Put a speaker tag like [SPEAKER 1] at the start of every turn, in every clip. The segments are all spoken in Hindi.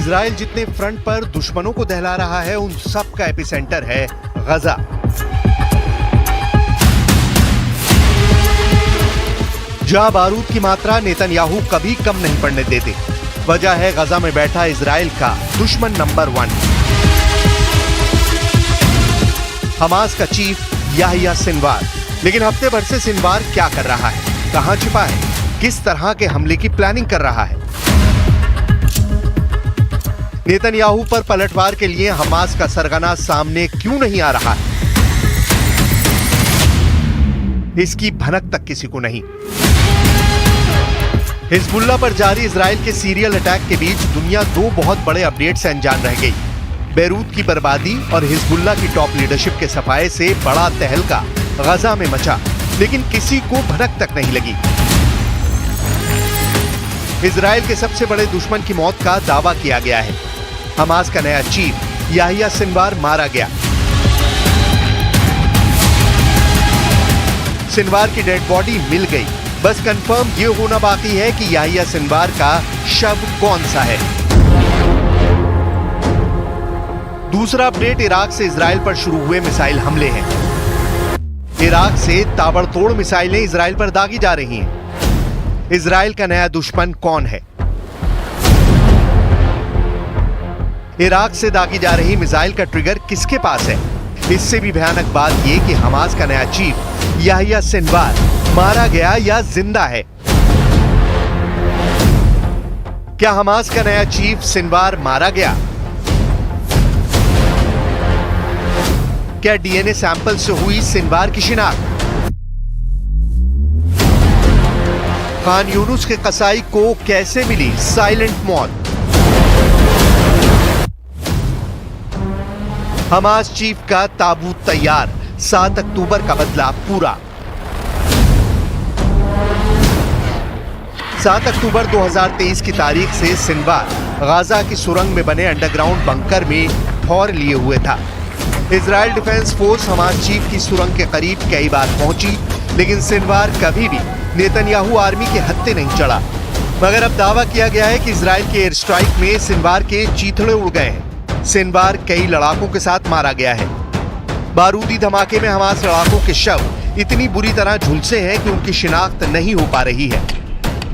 [SPEAKER 1] इजराइल जितने फ्रंट पर दुश्मनों को दहला रहा है, उन सब का एपिसेंटर है गजा। जहां बारूद की मात्रा नेतन्याहू कभी कम नहीं पड़ने देते। वजह है गजा में बैठा इजराइल का दुश्मन नंबर 1, हमास का चीफ याहिया सिनवार। लेकिन हफ्ते भर से सिनवार क्या कर रहा है, कहां छिपा है, किस तरह के हमले की प्लानिंग कर रहा है? नेतन्याहू पर पलटवार के लिए हमास का सरगना सामने क्यों नहीं आ रहा है, इसकी भनक तक किसी को नहीं। हिजबुल्लाह पर जारी इजराइल के सीरियल अटैक के बीच दुनिया 2 बहुत बड़े अपडेट से अनजान रह गई। बेरूत की बर्बादी और हिजबुल्लाह की टॉप लीडरशिप के सफाये से बड़ा तहलका गजा में मचा, लेकिन किसी को भनक तक नहीं लगी। इजराइल के सबसे बड़े दुश्मन की मौत का दावा किया गया है। हमास का नया चीफ याहिया सिनवार मारा गया। सिनवार की डेड बॉडी मिल गई, बस कंफर्म ये होना बाकी है कि याहिया सिनवार का शव कौन सा है। दूसरा अपडेट इराक से इजराइल पर शुरू हुए मिसाइल हमले हैं। इराक से ताबड़तोड़ मिसाइलें इजराइल पर दागी जा रही हैं। इजराइल का नया दुश्मन कौन है? इराक से दागी जा रही मिसाइल का ट्रिगर किसके पास है? इससे भी भयानक बात यह कि हमास का नया चीफ याहिया सिनवार मारा गया या जिंदा है। क्या हमास का नया चीफ सिनवार मारा गया? क्या डीएनए सैंपल से हुई सिनवार की शिनाख्त? खान यूनुस के कसाई को कैसे मिली साइलेंट मौत? हमास चीफ का ताबूत तैयार, 7 अक्टूबर का बदला पूरा। 7 अक्टूबर 2023 की तारीख से सिनवार गाजा की सुरंग में बने अंडरग्राउंड बंकर में ठौर लिए हुए था। Israel defence force Hamas chief की सुरंग के करीब कई बार पहुंची, लेकिन सिनवार कभी भी नेतन्याहू आर्मी के हत्थे नहीं चढ़ा। मगर अब दावा किया गया है कि इजराइल के एयर स्ट्राइक में सिनवार के चीथड़े उड़ गए हैं। सिनवार कई लड़ाकों के साथ मारा गया है। बारूदी धमाके में हमास लड़ाकों के शव इतनी बुरी तरह झुलसे हैं कि उनकी शिनाख्त नहीं हो पा रही है।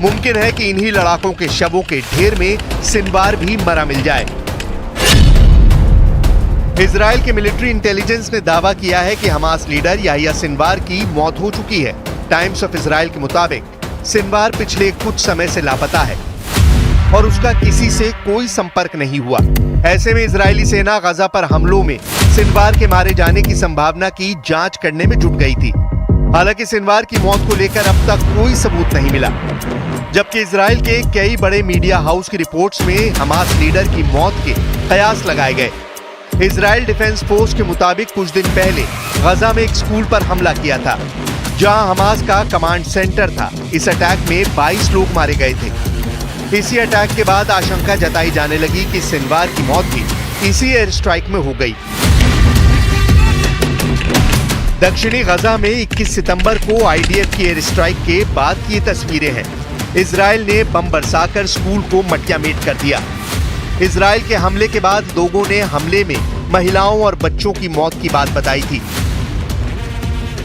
[SPEAKER 1] मुमकिन है कि इन्हीं लड़ाकों के शवों के ढेर में सिनवार भी मरा मिल जाए। इजराइल के मिलिट्री इंटेलिजेंस ने दावा किया है कि हमास लीडर याहिया सिनवार की मौत हो चुकी है। टाइम्स ऑफ इजराइल के मुताबिक सिनवार पिछले कुछ समय से लापता है और उसका किसी से कोई संपर्क नहीं हुआ। ऐसे में इजरायली सेना गजा पर हमलों में सिनवार के मारे जाने की संभावना की जांच करने में जुट गई थी। हालांकि सिनवार की मौत को लेकर अब तक कोई सबूत नहीं मिला, जबकि इजराइल के कई बड़े मीडिया हाउस की रिपोर्ट्स में हमास लीडर की मौत के कयास लगाए गए। इजराइल डिफेंस फोर्स के मुताबिक कुछ दिन पहले गजा में एक स्कूल पर हमला किया था, जहां हमास का कमांड सेंटर था। इस अटैक में 22 लोग मारे गए थे। इसी अटैक के बाद आशंका जताई जाने लगी कि सिनवार की मौत भी इसी एयर स्ट्राइक में हो गई। दक्षिणी गजा में 21 सितंबर को आईडीएफ की एयर स्ट्राइक के बाद की तस्वीरें हैं। इजराइल ने बम बरसाकर स्कूल को मटियामेट कर दिया। इजराइल के हमले के बाद लोगों ने हमले में महिलाओं और बच्चों की मौत की बात बताई थी।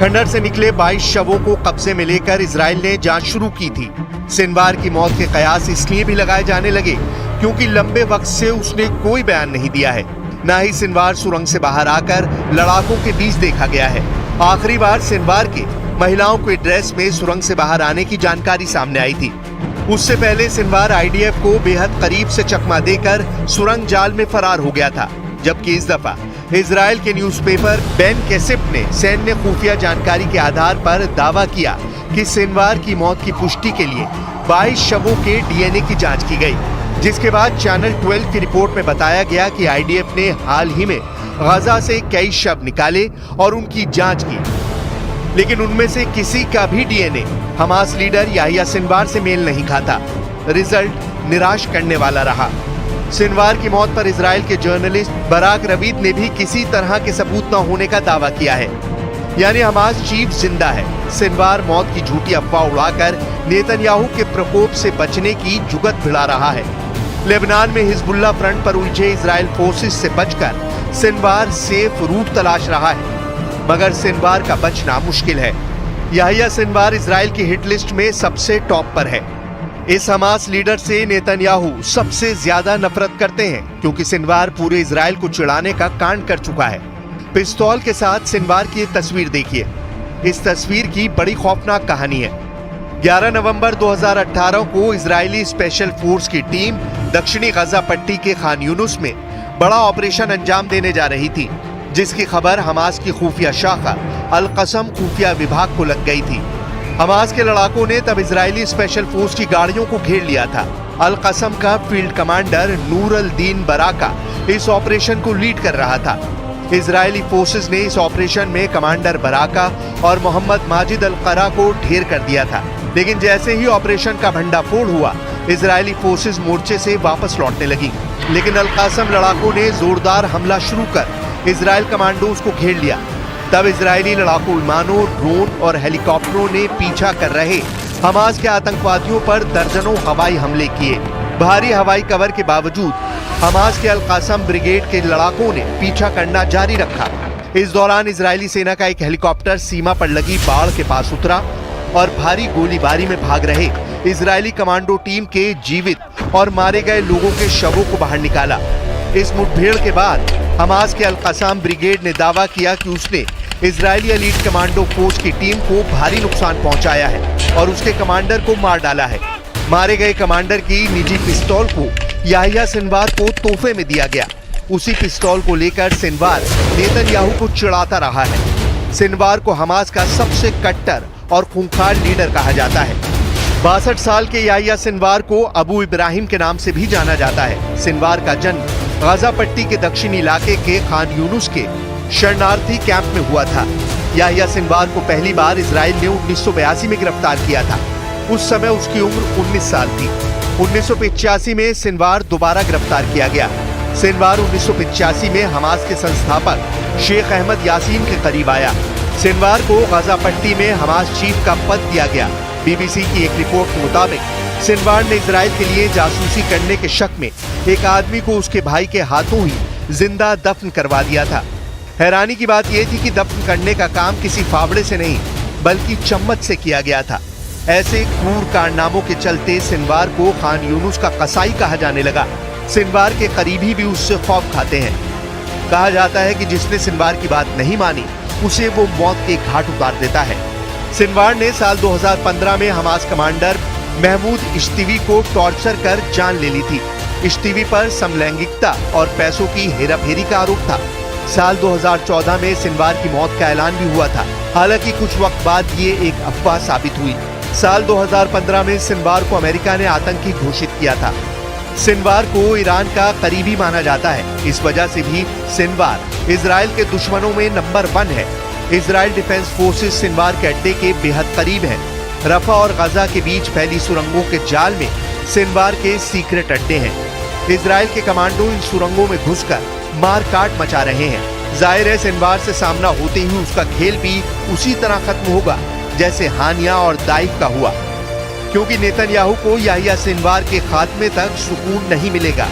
[SPEAKER 1] खंडर से निकले 22 शवों को कब्जे में लेकर इजराइल ने जांच शुरू की थी। सिनवार की मौत के कयास इसलिए भी लगाए जाने लगे क्योंकि लंबे वक्त से उसने कोई बयान नहीं दिया है। न ही सिनवार सुरंग से बाहर आकर लड़ाकों के बीच देखा गया है। आखिरी बार सिनवार के महिलाओं के ड्रेस में सुरंग से बाहर आने की जानकारी सामने आई थी। उससे पहले सिनवार आईडीएफ को बेहद करीब से चकमा देकर सुरंग जाल में फरार हो गया था, जबकि इस दफा इजराइल के न्यूज़पेपर बेन केसिप ने सैन्य खुफिया जानकारी के आधार पर दावा किया कि सिनवार की मौत की पुष्टि के लिए 22 शवों के डीएनए की जांच की गई, जिसके बाद चैनल 12 की रिपोर्ट में बताया गया कि आईडीएफ ने हाल ही में गजा से कई शव निकाले और उनकी जांच की। लेकिन उनमें से किसी का भी DNA Hamas leader Yahya Sinwar से मेल नहीं खाता। रिजल्ट निराश करने वाला रहा। सिनवार की मौत पर इजराइल के जर्नलिस्ट बराक रवीद ने भी किसी तरह के सबूत न होने का दावा किया है। यानी हमास चीफ जिंदा है। सिनवार मौत की झूठी अफवाह उड़ाकर नेतन्याहू के प्रकोप से बचने की जुगत भिड़ा रहा है। लेबनान में हिजबुल्लाह फ्रंट पर उलझे इजराइल फोर्सेस से बचकर सिनवार सेफ रूट तलाश रहा है, मगर सिनवार का बचना मुश्किल है। याहिया सिनवार इजराइल की हिट लिस्ट में सबसे टॉप पर है। इस हमास लीडर से नेतन्याहू सबसे ज्यादा नफरत करते हैं, क्योंकि सिनवार पूरे इजराइल को चिढ़ाने का कांड कर चुका है। पिस्तौल के साथ सिनवार की तस्वीर देखिए। इस तस्वीर की बड़ी खौफनाक कहानी है। 11 नवंबर 2018 को इजरायली स्पेशल फोर्स की टीम दक्षिणी गजा पट्टी के खान यूनुस में बड़ा ऑपरेशन अंजाम देने जा रही थी, जिसकी खबर हमास की खुफिया शाखा अल कसम खुफिया विभाग को लग गई थी। हमास के लड़ाकों ने तब इजरायली स्पेशल फोर्स की गाड़ियों को घेर लिया था। अल कसम का फील्ड कमांडर नूर अल दीन बराका इस ऑपरेशन को लीड कर रहा था। इजरायली फोर्सेस ने इस ऑपरेशन में कमांडर बराका और मोहम्मद माजिद अल करा को ढेर कर दिया था, लेकिन जैसे ही ऑपरेशन का भंडाफोड़ हुआ, इजरायली फोर्सेस मोर्चे से वापस लौटने लगी। लेकिन अल कासम लड़ाकों ने जोरदार हमला शुरू कर इजरायल कमांडोज को घेर लिया। तब इजरायली लड़ाकू विमानों, ड्रोन और हेलीकॉप्टरों ने पीछा कर रहे हमास के आतंकवादियों पर दर्जनों हवाई हमले किए। भारी हवाई कवर के बावजूद हमास के अल कासम ब्रिगेड के लड़ाकों ने पीछा करना जारी रखा। इस दौरान इजरायली सेना का एक हेलीकॉप्टर सीमा पर लगी बाढ़ के पास उतरा और भारी गोलीबारी में भाग रहे इजरायली कमांडो टीम के जीवित और मारे गए लोगों के शवों को बाहर निकाला। इस मुठभेड़ के बाद हमास के अल कासम ब्रिगेड ने दावा किया कि उसने इजरायली एलीट कमांडो फोर्स की टीम को भारी नुकसान पहुंचाया है और उसके कमांडर को मार डाला है। मारे गए कमांडर की निजी पिस्तौल को याहिया सिनवार को तोहफे में दिया गया। उसी पिस्तौल को लेकर सिनवार नेतन्याहू को चिढ़ाता रहा है। सिनवार को हमास का सबसे कट्टर और खूंखार लीडर कहा जाता है। 62 साल के याहिया सिनवार को अबू इब्राहिम के नाम से भी जाना जाता है। सिनवार का जन्म गाजा पट्टी के दक्षिणी इलाके के खान यूनुस के शरणार्थी कैंप में हुआ था। याहिया सिनवार को पहली बार इजराइल ने 1982 में गिरफ्तार किया था। उस समय उसकी उम्र 19 साल थी। 1985 में सिनवार दोबारा गिरफ्तार किया गया। सिनवार 1985 में हमास के संस्थापक शेख अहमद यासीन के करीब आया। सिनवार को गाजा पट्टी में हमास चीफ का पद दिया गया। बीबीसी की एक रिपोर्ट के मुताबिक सिनवार ने इजराइल के लिए जासूसी करने के शक में एक आदमी को उसके भाई के हाथों ही जिंदा दफन करवा दिया था। हैरानी की बात यह थी कि दफन करने का काम किसी फावड़े से नहीं बल्कि चम्मच से किया गया था। ऐसे क्रूर कारनामों के चलते सिनवार को खान यूनुस का कसाई कहा जाने लगा। सिनवार के करीबी भी उससे खौफ खाते हैं। कहा जाता है कि जिसने सिनवार की बात नहीं मानी उसे वो मौत के घाट उतार देता है। सिनवार ने साल 2015 में हमास कमांडर महमूद इश्तीवी को टॉर्चर कर जान ले ली थी। इश्तीवी पर समलैंगिकता और पैसों की हेराफेरी का आरोप था। साल 2014 में सिनवार की मौत का ऐलान भी हुआ था। हालांकि कुछ वक्त बाद ये एक अफवाह साबित हुई। साल 2015 में सिनवार को अमेरिका ने आतंकी घोषित किया था। सिनवार को ईरान का करीबी माना जाता है। इस वजह से भी सिनवार इजराइल के दुश्मनों में नंबर 1 है। इजराइल डिफेंस फोर्सेस सिनवार के अड्डे के बेहद करीब हैं। रफा और गजा के बीच फैली सुरंगों के जाल में सिनवार के सीक्रेट अड्डे हैं। इजराइल के कमांडो इन सुरंगों में घुसकर मार काट मचा रहे हैं। जाहिर है सिनवार से सामना होते ही उसका खेल भी उसी तरह खत्म होगा जैसे हानिया और दाइफ का हुआ, क्योंकि नेतन्याहू को याहिया सिनवार के खात्मे तक सुकून नहीं मिलेगा।